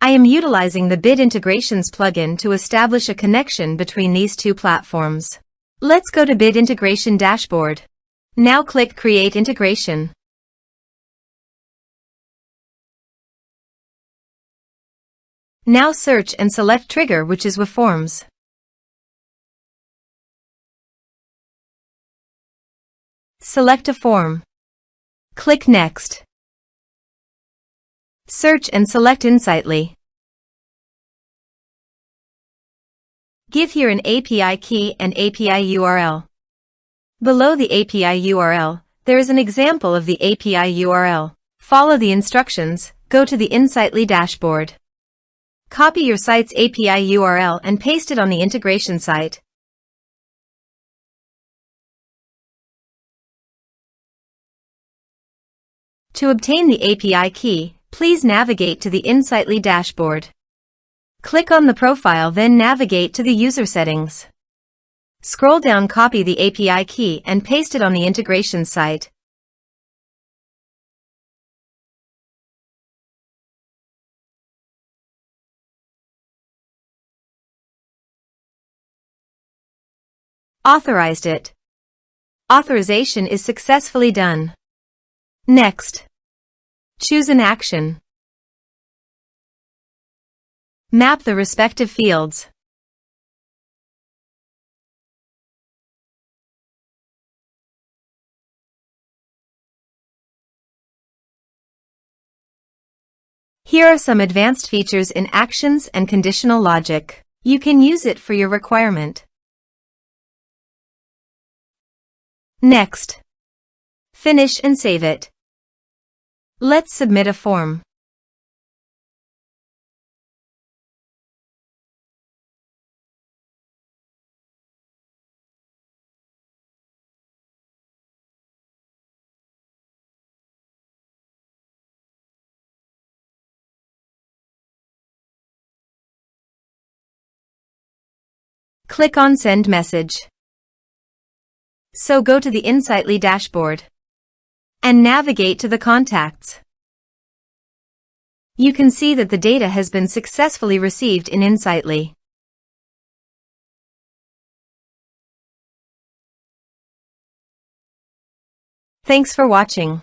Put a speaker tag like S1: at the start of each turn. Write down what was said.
S1: I am utilizing the Bit Integrations plugin to establish a connection between these two platforms. Let's go to Bit Integration Dashboard. Now click Create Integration. Now search and select Trigger, which is weForms. Select a form. Click Next. Search and select Insightly. Give here an API key and API URL. Below the API URL, there is an example of the API URL. Follow the instructions, go to the Insightly dashboard. Copy your site's API URL and paste it on the integration site. To obtain the API key, please navigate to the Insightly dashboard. Click on the profile, then navigate to the user settings. Scroll down, copy the API key and paste it on the integration site. Authorized it. Authorization is successfully done. Next. Choose an action. Map the respective fields. Here are some advanced features in actions and conditional logic. You can use it for your requirement. Next. Finish and save it. Let's submit a form. Click on Send Message. So go to the Insightly dashboard and navigate to the contacts. You can see that the data has been successfully received in Insightly. Thanks for watching.